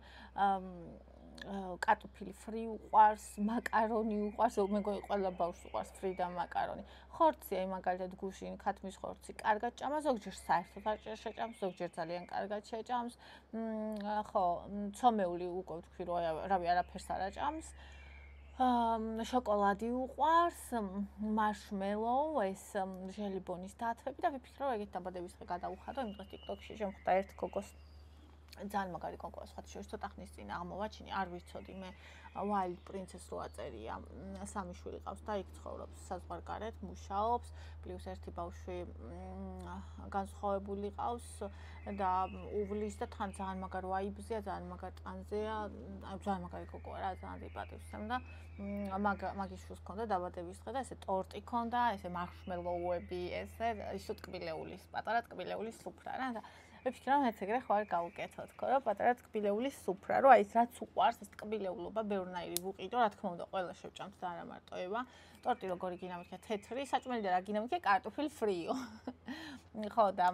კარტოფილი ფრი უყვარს, მაკარონი უყვარს, მეგონი ყველა ბავშვს უყვარს ფრი და მაკარონი. ხორცი, აი მაგალითად გუშინ ქათმის ხორცი კარგად ჭამა, ზოგჯერ საერთოდ არ შეჭამს, ზოგჯერ ძალიან კარგად შეჭამს. ხო, ცომეული უკვე ვთქვი, რომ რავი, არაფერს არ აჭამს. შოკოლადი უყვარს, მარშმელოუ, ეს ჟელიბონის დათვები და ვიფიქრე, რომ ეგეთ დაბადების დღე გადავუხადო, იმ დღეს TikTok-ში შემხვდა ერთ გოგოს ძალიან მაგარი კონკურსი სხვათა შორის ცოტა ხნის წინ აღმოვაჩინე, არ ვიცოდი მე Wild Princess რო აწერია, 3 შვილი ყავს და იქ ცხოვრობს საზღვარგარეთ, მუშაობს, პლუს ერთი ბავშვი განსხვავებული ყავს და უვლის და თან ძალიან მაგარ ვაიბზეა, ძალიან მაგარ ტანზეა, ძალიან მაგარი გოგოა რა, ძალიან სიმპათიურს და მაგის შვილს ჰქონდა დაბადების დღე და ესე ტორტი ჰქონდა, ესე მარშმელოუები, ესე ისო ტკბილეულის, პატარა ტკბილეულის სუფრა რა და ვიფიქრე რომ მეც ეგრე ხო არ გავუკეთოთ, ხო რომ პატარა ტკბილეულის სუფრა, რომ აი ეს რაც უყვარს, ეს ტკბილეულობა ბევრნაირი ვუყიდო, რა თქმა უნდა, ყველა შევჭამთ და არა მარტო ევა. ტორტი როგორი გინამიქია, თეთრი, საჭმელი და რა გინამიქია, კარტოფილი ფრიო. ხო და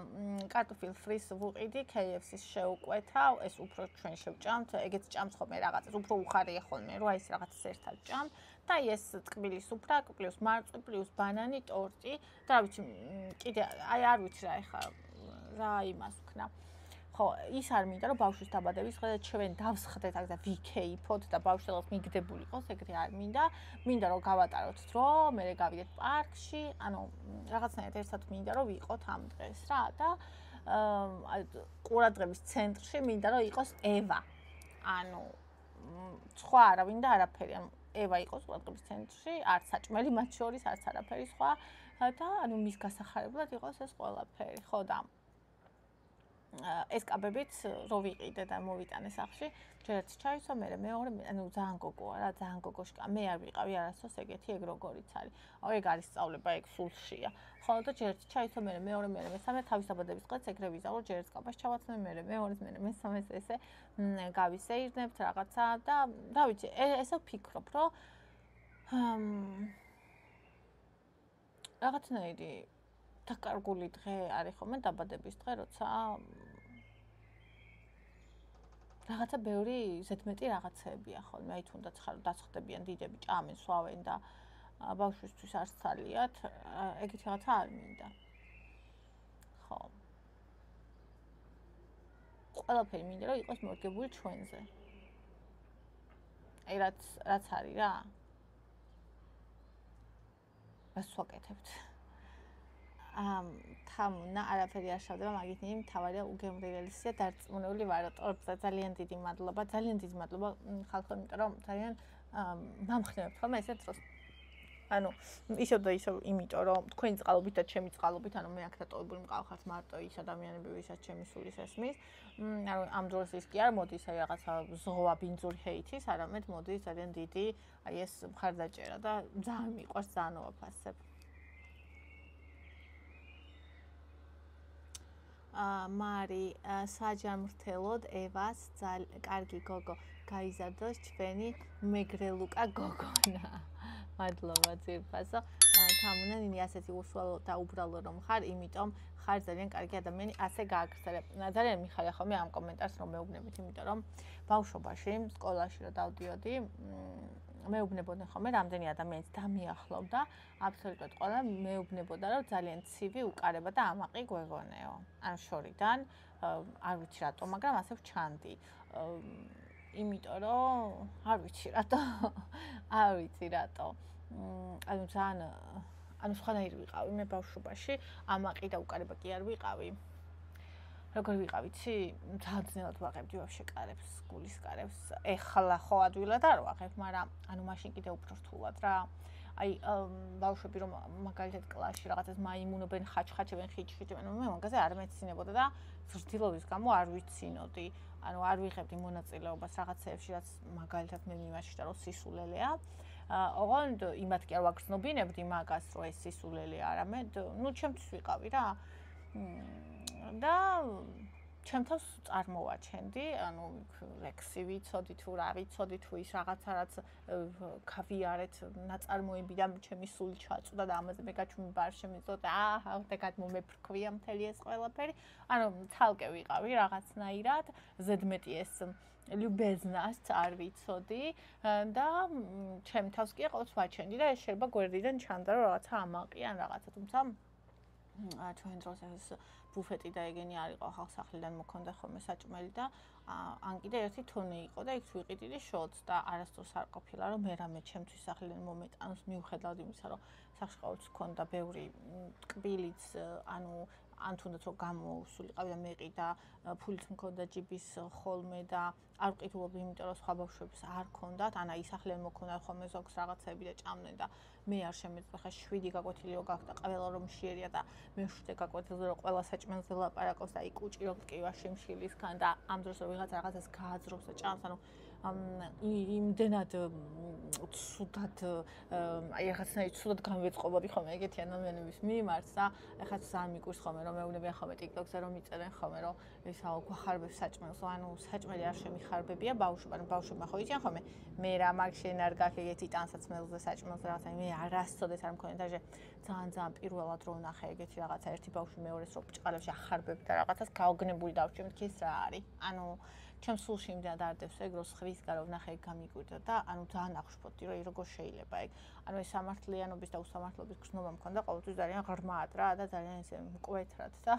კარტოფილ ფრის ვუყიდი, KFC-ს შევკვეთავ, ეს უფრო ჩვენ შევჭამთ, ეგეც ჭამს ხოლმე რაღაცას, უფრო უხარია ხოლმე, რომ აი ეს რაღაცას ერთად ჭამ და აი ეს ტკბილი სუფრა, პლუს მარწყვი, პლუს ბანანი, ტორტი და რა ვიცი, კიდე აი არ ვიცი რა ეხა რა იმას ვქნა. ხო, ის არ მინდა რომ ბავშვის დაბადების დღე ჩვენ დავსხდეთ აქ და ვიქეიფოთ და ბავშვი რაღაც მიგდებული იყოს, ეგრე არ მინდა. მინდა რომ გავატაროთ დრო, მერე გავიდეთ პარკში, ანუ რაღაცნაირად ერთად მინდა რომ ვიყოთ ამ დღეს რა და ყურადღების ცენტრში მინდა რომ იყოს ევა. ანუ სხვა არავინ და არაფერი, ანუ ევა იყოს ყურადღების ცენტრში, არც საჭმელი მათ შორის, არც არაფერი სხვა და ანუ მის გასახარებლად იყოს ეს ყველაფერი, ხო და ეს კაბებიც რო ვიყიდე და მოვიტანე სახლში, ჯერ ერთი ჩაისვა, მერე მეორე, ანუ ძალიან გოგოა რა, ძალიან გოგოშკა. მე არ ვიყავი არასდროს ეგეთი, ეგ როგორიც არის. ეგ არის სწავლება, ეგ სულშია. ხო და ჯერ ერთი ჩაისვა, მერე მეორე, მერე მესამე, თავის დაბადების დღეც ეგრე ვიზავრო, ჯერ ერთ კაბას ჩავაცნე, მერე მეორეს, მერე მესამეს ესე გავისეირნებთ რაღაცა და რა ვიცი, ესე ვფიქრობ, რომ რაღაცნაირი დაკარგული დღე არის ხოლმე დაბადების დღე, როცა რაღაცა ბევრი ზედმეტი რაღაცეებია ხოლმე, აი თუნდაც ხარ დაცხდებიან დიდები, ჭამენ, სვავენ და ბავშვისთვის არც თალიათ, ეგეთი რაღაცა არ მინდა. ხო. ყველაფერი მინდა რომ იყოს მორგებული ჩვენზე. აი რაც არის რა. მას ვაკეთებთ. თამუნა არაფერი არ შევდება, მაგით მთავარია უგემრიელია დარწმუნებული ვარო ტორტზე. ძალიან დიდი მადლობა, ძალიან დიდი მადლობა ხალხო, იმიტომ რომ ძალიან მამხნევებთ ხოლმე ესეთ დროს. ანუ ისევ და ისევ, იმიტომ რომ თქვენი წყალობით და ჩემი წყალობით, ანუ მე აქ დატოვებული მყავხართ მარტო ის ადამიანები, ვისაც ჩემი სულის ესმის. ანუ ამ დროს ის კი არ მოდის აი რაღაცა ზღვა ბინძური ჰეითის, არამედ მოდის ძალიან დიდი აი ეს მხარდაჭერა და ძალიან მიყვარს, ძალიან ვაფასებ. მარი საჯამრთელოდ ევას კარგი გოგო გაიზარდოს ჩვენი მეგრელუკა გოგონა. მადლობა ძირფასო. თამუნა ნინი ასეთი უშუალო და უბრალო რომ ხარ, იმიტომ ხარ ძალიან კარგი ადამიანი, ასე გააგრძელებ. ძალიან მიხარია ხოლმე ამ კომენტარს რომ მეუბნებით, იმიტომ რომ ბავშვობაში სკოლაში რომ დავდიოდი, მეუბნებოდნენ ხოლმე რამდენი ადამიანის დამიახლოვდა, აბსოლუტურად ყველა მეუბნებოდა რომ ძალიან ცივი, უკარება და ამაყი გვეგონეო. ან შორიდან, არ ვიცი რატო, მაგრამ ასე ვჩანდი. იმიტომ რომ არ ვიცი რატო. ანუ ძალიან ანუ სხვანაირი ვიყავი მე ბავშვობაში, ამაყი და უკარება კი არ ვიყავი. როგორ ვიყავი, იცი? ძალიან ძნელად ვაღებდი ვაფშე კარებს, გულის კარებს. ეხლა ხო ადვილად არ ვაღებ, მაგრამ ანუ მაშინ კიდე უფრო რთულად რა. აი ბავშვები რომ მაგალითად კლასში რაღაცას მაიმუნობენ, ხაჩხაჩებენ, ხიჭხიჭებენ, მე მაგაზე არ მეცინებოდა და ზრდილობის გამო არ ვიცინოდი. ანუ არ ვიღებდი მონაწილეობას რაღაცეებში, რაც მაგალითად მე მიმაჩნდა რომ სისულელეა. ოღონდ იმათ კი არ ვაგრძნობინებდი მაგას, რომ ეს სისულელეა, არამედ ნუ ჩემთვის ვიყავი რა. და ჩემთავს წარმოვაჩენდი, ანუ ლექსი ვიცოდი თუ რა ვიცოდი თუ ის რაღაცა რაც გავიარეთ ნაწარმოები და ჩემი სული ჩაწვდა და ამაზე მე გაჩვენება არ შემიძლოდა და გადმომეფრქვია მთელი ეს ყველაფერი. ანუ ცალკე ვიყავი რაღაცნაირად, ზედმეტი ეს ლიუბეზნას არ ვიცოდი და ჩემთავს კი ყოველთვის ვაჩენდი და ეს შეიძლება გვერდიდან ჩანდა რომ რაღაცა ამაყი ან რაღაცა, თუმცა ჩვენ დროს ეს ბუფეტი და ეგენი არ იყო ხალხსახლიდან მოქონდა ხოლმე საჭმელი და ან კიდე ერთი თონე იყო და იქ ვიყიდიდი შოც და არასდროს არ ყოფილა რომ მე რამე ჩემთვის სახლიდან მომეტანოს მიუხედავად იმისა რომ სახში ყოველთვის ქონდა ბევრი ტკბილიც ანუ ან თუნდაც რომ გამოსულიყავი და მეყი და ფულით მქონდა ჯიბის ხოლმე და არ ვყიდულობდი იმიტომ რომ სხვა ბავშვებს არ ქონდათ ან აი სახლიდან მოქონდა ხოლმე ზოგს რაღაცები და ჭამდნენ და მე არ შემეძლო ხა 7 გაკვეთილი რო გაქვს და ყველა რომ მშიერია და მე 7 გაკვეთილზე რომ ყველა საჭმელზე ლაპარაკობს და აი კუჭი რო მტკივა შემშილისგან და ამ დროს რომ ვიღაც რაღაცას გააძრობს და ჭამს ანუ იმდენად ცუდად აი რაღაცნაირად ცუდად გამვეწყობოდი ხოლმე ეგეთი ადამიანების მიმართ და ეხლა ძალიან მიკვირს ხოლმე რომ მეუბნებიან ხოლმე TikTok-ზე რომ მიწერენ ხოლმე რომ ესაო გვახარბებს საჭმელს ანუ საჭმელი არ შემიხარბებია ბავშვებმა ხო იციან ხოლმე მე რა მაგ შენ არ გაქვს ეგეთი ტანსაცმელზე საჭმელზე რაღაცა მე არასოდეს არ მქონია და ძალიან პირველად რო ვნახე ეგეთი რაღაცა ერთი ბავშვი მეორეს რო ბჭყალებში ახარბებდა რაღაცას გაოგნებული დავჭი მეთქი ეს რა არის ანუ ჩემ სულში იმდენად არდებს ეგ რომ ხვის გარო ვნახე ეგ გამიკვირდა და ანუ ძალიან აღშფოთდი რომ როგორ შეიძლება ეგ ანუ ეს სამართლიანობის და უსამართლობის გრძნობა მქონდა ყოველთვის ძალიან ღრმად რა და ძალიან ესე მკვეთრად და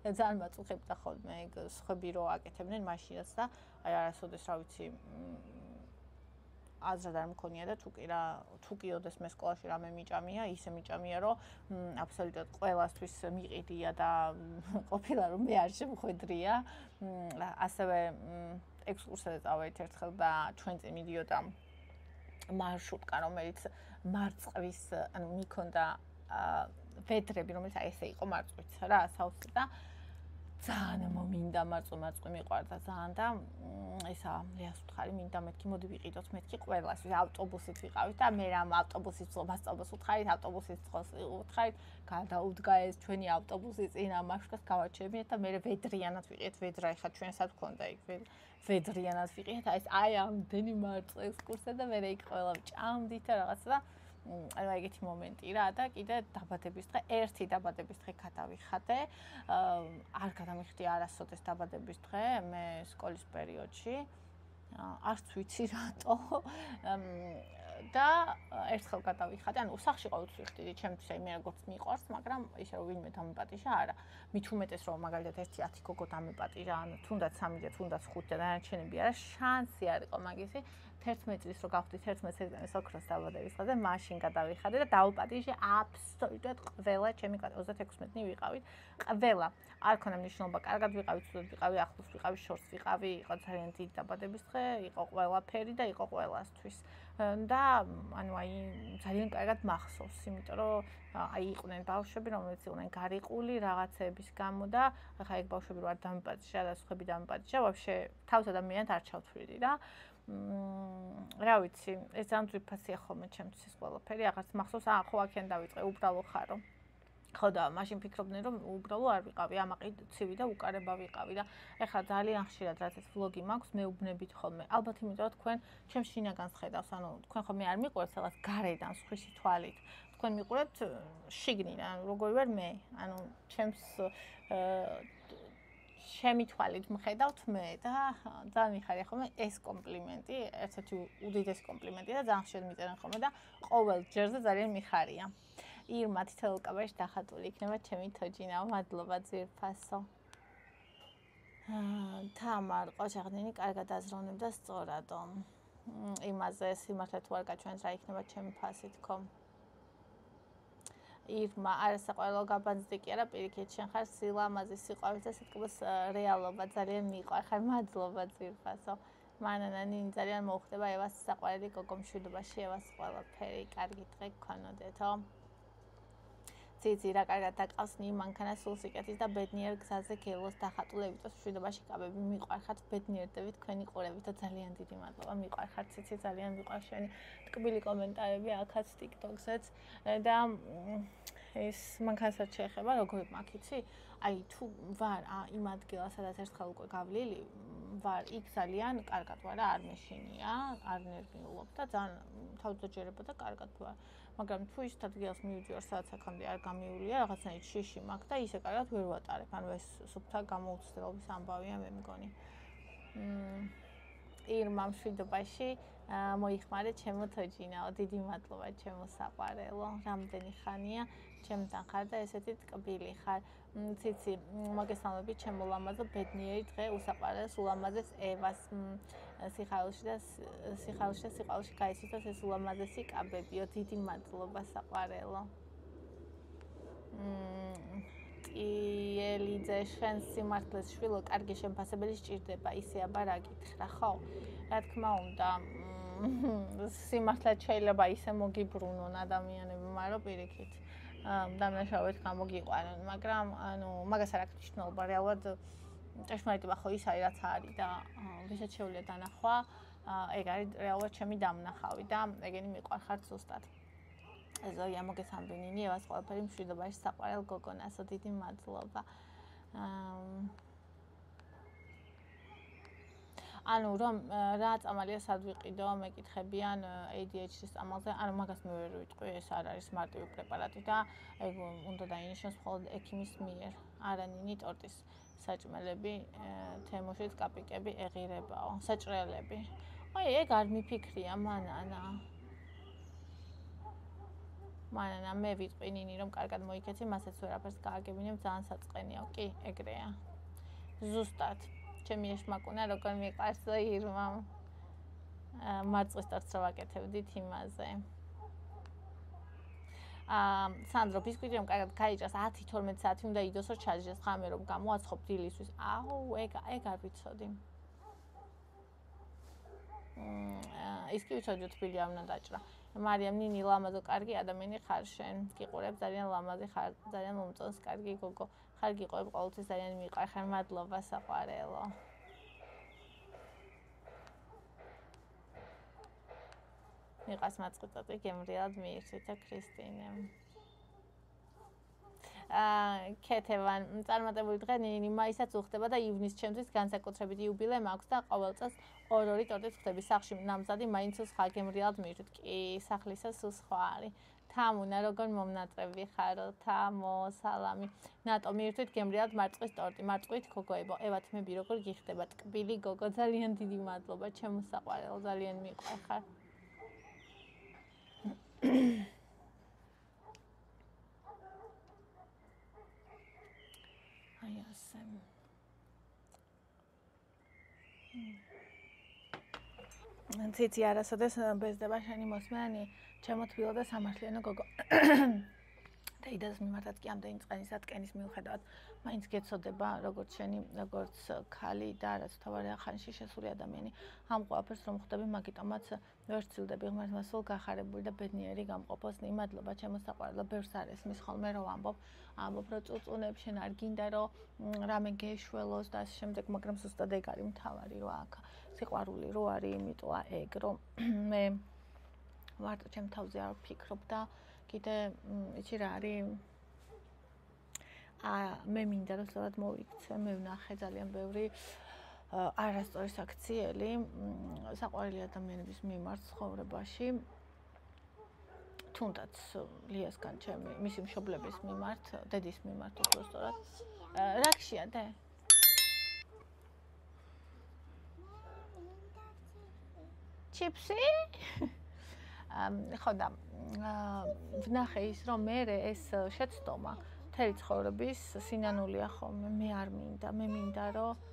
ძალიან მაწუხებდა ხოლმე ეგ სხვები რო აკეთებდნენ მაშინაც და აი არასოდეს რა ვიცი აზრად არ მქონია და თუ კი ოდეს მე სკოლაში რამე მიჭამია, ისე მიჭამია, რომ აბსოლუტურად ყველასთვის მიყიდია და ყოფილა რომ მე არ შემხვედრია. ასევე ექსკურსიაზე წავედით ერთხელ და ჩვენ წინ მიდიოდა მარშრუტკა, რომელიც მარწყვის, ანუ მიქონდა ვედრები, რომელიც აი ესე იყო მარწყვით რა, საოცრი და ძალიან მომინდა მარწყვი მიყვარდა ძალიან და ესა რეას ვთხარი მინდა მეთქი მოდი ვიყიდოთ მეთქი ყველას ავტობუსით ვიყავით და მე რამ ავტობუსის წობას უთხარით ავტობუსის წყოს უთხარით გადაუდგა ეს ჩვენი ავტობუსი წინა მარშრუტს გავაჩერებინეთ და მე ვედრიანად ვიყიდეთ ვედრა ეხა ჩვენსაც გქონდა იქ ვედრიანად ვიყიდეთ აი ამდენი მარწყვა ექსკურსია და მე იქ ყველა ჭამდით და რაღაცა და ანუ ეგეთი მომენტი რა და კიდე დაბადების დღე ერთი დაბადების დღე გადავიხადე არ გადამიხდი არასოდეს დაბადების დღე მე სკოლის პერიოდში არც ვიცი რატო და ერთხელ გადავიხადე ანუ სახში ყოველთვის ვიხდიდი ჩემთვის აი მე როგორც მიყვარს მაგრამ ისე რომ ვინმე დამეპატიჟა არა მით უმეტეს რომ მაგალითად 1-10 გოგო დამეპატიჟა ანუ თუნდაც 3 და თუნდაც 5 და დანარჩენები არა შანსი არ იყო მაგისი 11 წლის რო გავხდით 11 სექტემბრის ოქროს დაბადების დღეზე მაშინ გადავიხადე და დავუპატიჟე აბსოლუტურად ყველა ჩემი 36-ნი ვიყავით ყველა არ ქონა მნიშვნელობა კარგად ვიყავით ცუდად ვიყავი ახლოს ვიყავი შორს ვიყავი იყო ძალიან დიდი დაბადების დღე იყო ყველაფერი და იყო ყველასთვის და ანუ აი ძალიან კარგად მახსოვს იმიტომ რომ აი იყვნენ ბავშვები რომელიც იყვნენ გარიყული რაღაცების გამო და ახლა ეგ ბავშვები რო არ დამეპატიჟა და სხვები დამეპატიჟა ვაფშე თავს ადამიანად არ ჩავთვლიდი და რა ვიცი ეს ძალიან ძვირფასია ხოლმე ჩემთვის ეს ყველაფერი აღარც მახსოვს ხო აქედან დავიწყე უბრალო ხარო ხო და მაშინ ფიქრობდნენ რომ უბრალო არ ვიყავი ამაყი ცივი და უკარება ვიყავი და ეხლა ძალიან ხშირად რაც ეს ვლოგი მაქვს მეუბნებით ხოლმე ალბათ იმიტომ რომ თქვენ ჩემს შინაგანს ხედავს ანუ თქვენ ხოლმე არ მიყურებთ რაღაც გარედან სხვისი თვალით თქვენ მიყურებთ შიგნიდან როგორი ვარ მე ანუ ჩემს ჩემი თვალით მხედავთ მე და ძალიან მიხარია ხოლმე ეს კომპლიმენტი ერთ-ერთი უდიდეს კომპლიმენტია და ძალიან ხშირად მიწერენ ხოლმე და ყოველ ჯერზე ძალიან მიხარია ირმა თითოეულკაბაში დახატული იქნება ჩემი თოჯინა მადლობა ძვირფასო თამარ ყოჩაღდენი კარგად აზროვნებდა სწორადო იმაზე სიმართლე თუ არ გაჩვენს რა იქნება ჩემი ფასი თქო. ირმა არასაყვალო გაბანძდი კი არა პირიქით შენ ხარ სილამაზი სიყვარულს და სიტყვის რეალობა ძალიან მიყვარხარ მადლობა ძირფასო მანანა ნინი ძალიან მოუხდება ევას საყვარელი გოგო მშვიდობაში ევას ყველაფერი კარგი დღე გქონოდეთო ციცი რა კარგად დაკავს ნი მანქანა სულ სიკეთის და ბედნიერ გზაზე გელოს დახატულებითოს მშვიდობაში კაბები მიყვარხართ ბედნიერდებით თქვენი ყურებით და ძალიან დიდი მადლობა მიყვარხართ ციცი ძალიან მიყვარს შენი ტკბილი კომენტარები აქაც TikTok-ზეც და ეს მანქანასაც შეეხება როგორ მაქიცი აი თუ ვარ იმ ადგილას სადაც ერთხელ უკვე გავლილი ვარ იქ ძალიან კარგად ვარ არ მეშინია არ ნერვიულობ და ძალიან თავდაჯერება და კარგად ვარ მაგრამ თუ ის ადგილას მივიდივარ სადაც აქამდე არ გამიულია რაღაცნაირად შიში მაქვს და ისე კარგად ვერ ვატარებ ანუ ეს სუფთა გამოუცდელობის ამბავია მე მგონი ირმა მშვიდობაში მოიხმარე ჩემო თოჯინაო დიდი მადლობა ჩემო საყვარელო რამდენი ხანია ჩემთან ხარ და ესეთი ტკბილი ხარ ციცი მოგესალმებით ჩემო ლამაზო ბედნიერი დღე უსაყვარელს ულამაზეს ევას სიხარულში და სიყვარულში გაიცნოს ეს ულამაზესი კაბებიო დიდი მადლობა საყვარელო იელიძე შენ სიმართლეს შვილო კარგი შემფასებელი სჭირდება ისე აბა რა გითხრა ხო რა თქმა უნდა სიმართლე შეიძლება ისე მოგიბრუნონ ადამიანები მაგრამ პირიქით დამნაშავედ გამოგიყვანონ მაგრამ ანუ მაგას არ აქვს მნიშვნელობა რეალურად ჭეშმარიტება ხო ის არის რაც არის და ვისაც შეუძლია დანახვა ეგ არის რეალურად ჩემი დამნახავი და ეგენი მიყვარხარ ზუსტად ზოია მოგესალმები ევას ყველაფერი მშვიდობაში საყვარელ გოგონასო დიდი მადლობა ანუ რომ რა წამალია სად ვიყიდო მეკითხებიან ADHD-ის წამალზე ანუ მაგას მე ვერ ვიტყვი ეს არ არის მარტივი პრეპარატი და ეგ უნდა დაინიშნოს მხოლოდ ექიმის მიერ არა ნინი ტორტის საჭმელები თემოშიც კაპიკები ეღირებაო საჭრელები აი ეგ არ მიფიქრია მანანა მე ვიტყვი ნინი რომ კარგად მოიქეცი მასაც ვერაფერს გააგებინებ ძალიან საწყენია კი ეგრეა ზუსტად ჩემი ეშმაკუნა როგორ მიყვარსო ირმა მარწყვის ტორტს ვაკეთებდით იმაზე სანდრო ბისკვიტი რომ კარგად გაიჭრას 10-12 საათი უნდა იდოს რომ ჩაჯდეს ხამე რომ გამოაცხობ დილისთვის აუ ეგ არ ვიცოდი ის კი ვიცოდი თბილი არ უნდა დაჭრა მარიამ ნინი ლამაზო კარგი ადამიანი ხარ შენ გიყურებ ძალიან ლამაზი ხარ ძალიან მომწონს კარგი გოგო ხარ გიყურებ ყოველთვის ძალიან მიყვარხარ მადლობა საყვარელო მიყავს მაწყიტოტი გემრიელად მიირთვითა ქრისტინემ კეთევან წარმატებული დღე ნინი მაისაც უხდება და ივნის ჩემთვის განსაკუთრებით იუბილე მაქვს და ყოველ წელს ორი ტორტით ხდები სახლში ნამზადი მაინც სხვა გემრიელად მიირთვით კი სახლისა სულ სხვა არის თამუნა როგორ მომნატრები ხარო თამო სალამი ნატო მიირთვით გემრიელად მარწყვის ტორტი მარწყვით გოგოებო ევათ მები როგორ გიხდება ტკბილი გოგო ძალიან დიდი მადლობა ჩემო საყვარელო ძალიან მიყვარხარ აი ასე ციცი არასოდეს ბეზდება შენი მოსმენი ჩემო თბილო და სამართლიანო გოგო დაიდას მიმართად კი ამდენი წყენის ატკენის მიუხედავად მაინც გეცოდება როგორც შენი როგორც ქალი და რაც თავარია ხანში შესული ადამიანი ამ ყველაფერს რომ ხვდები მაგიტომაც ვერ ცდილდები ღმერთმა სულ გახარებული და ბედნიერი გამყოფოს მადლობა ჩემო საყვარელო ბევრს არ ესმის ხოლმე რომ ამბობ რომ წუწუნებ შენ არ გინდა რომ რამე გეშველოს და ასე შემდეგ მაგრამ ზუსტად ეგ არის მთავარი რომ აქ სიყვარული რო არის იმიტომ ეგ რომ მე მარტო ჩემ თავზე არ ვფიქრობ და კიდე იცი რა არის მე მინდა რომ სწორად მოვიქცე მე ვნახე ძალიან ბევრი არასწორი საქციელი საყვარელი ადამიანების მიმართ ცხოვრებაში თუნდაც ლიასგან ჩემი მისი მშობლების მიმართ დედის მიმართ უბრალოდ რაქშია და ჩიპსი ხო და ვნახე ის რომ მე ეს შეცდომა მთელი ცხოვრების სინანულია ხოლმე მე არ მინდა მე მინდა რომ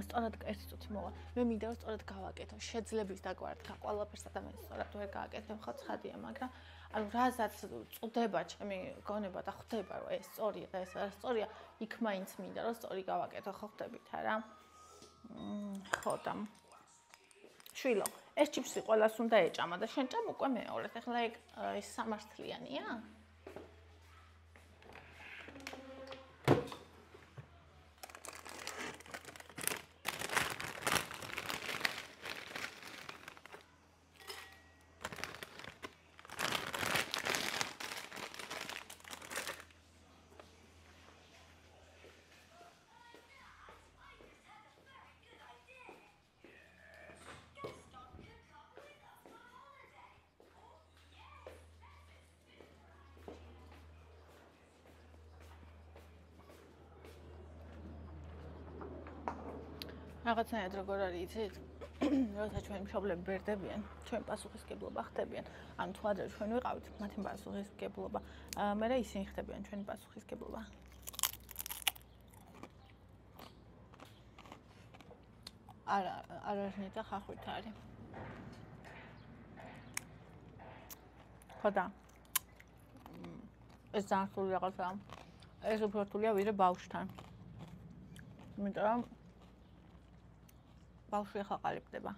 სწორად ერთი წუთი მოვა. მე მინდა რომ სწორად გავაკეთო. შეძლებს დაგვარდგა ყველაფერს ადამიანს სწორად ვერ გააკეთებ ხო ცხადია, მაგრამ ანუ რაზაც წვდება ჩემი გონება და ხვდება რომ ეს სწორია და ეს არ სწორია, იქ მაინც მინდა რომ სწორი გავაკეთო, ხო ხვდებით არა? ხო და შვილო, ეს ჩიპსი ყველას უნდა ეჭამა და შენ ჭამ უკვე მეორედ. ეხლა ეს სამართლიანია? რაღაცნაირად როგორ არის იცით? როცა ჩვენი მშობლები ბერდებიან, ჩვენ პასუხისმგებლობა ხდებიან. ანუ თუ ადრე ჩვენ ვიყავით, მათი პასუხისმგებლობა, მერე ისინი ხდებიან ჩვენი პასუხისმგებლობა. არა არნი და ხახვით არის. ხოდა. ეს ძალიან რთული რაღაცაა. ეს უფრო რთულია ვიდრე ბავშვთან. იმიტომ რომ ბავშვი ახლა ყალიბდება.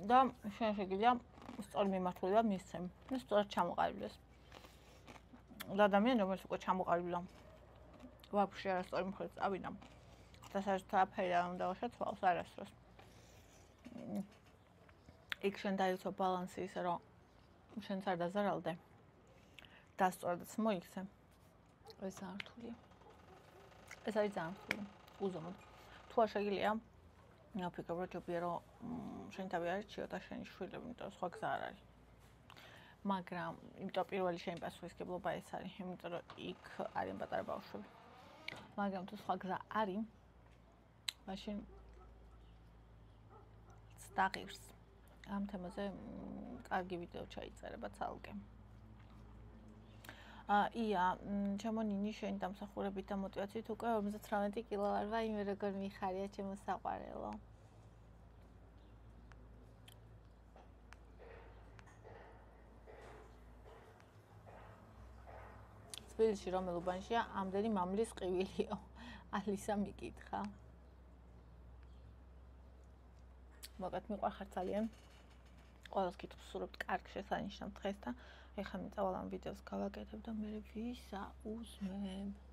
და შენ შეგიძლია სწორი მიმართულება მისცემ. ეს სწორად ჩამოყალიბდეს. და ადამიანი რომელიც უკვე ჩამოყალიბდა, ვაფშე არასწორი მხრივ წავიდა. და საერთოდ არაფერი არ უნდა შეცვალოს არასდროს. იქ შენ დაიცვა ბალანსი ისე რომ შენც არ დაზარალდე. და სწორადაც მოიქცე. ეს ძალიან რთულია. ეს არის ძალიან რთული. უზომოდ. თუ არ შეგიძლია ვფიქრობ, რომ ჯობია რომ შენ თავი არჩიო და შენი შვილები, იმიტომ რომ სხვა გზა არ არის. მაგრამ იმიტომ პირველი შენი პასუხისმგებლობა ეს არის, იმიტომ რომ იქ არიან პატარა ბავშვები. მაგრამ თუ სხვა გზა არის, მაშინ დაღირს. ამ თემაზე კარგი ვიდეო ჩაიწერება ცალკე. ია, ჩემო ნინი შენი დამსახურებით და მოტივაციით უკვე 59 კილო ვარ, ვაიმე როგორ მიხარია ჩემო საყვარელო. თბილისში რომელ უბანშია ამდენი მამლის ყივილიო? ალისა მიკითხა. მოგეთ მიყვარხარ ძალიან. ყველას კითხავს სურებთ კარგ შესანიშნავ დღეს და ეხლა მიწავალ ამ ვიდეოს გავაკეთებ და მე ვისა უზმებ.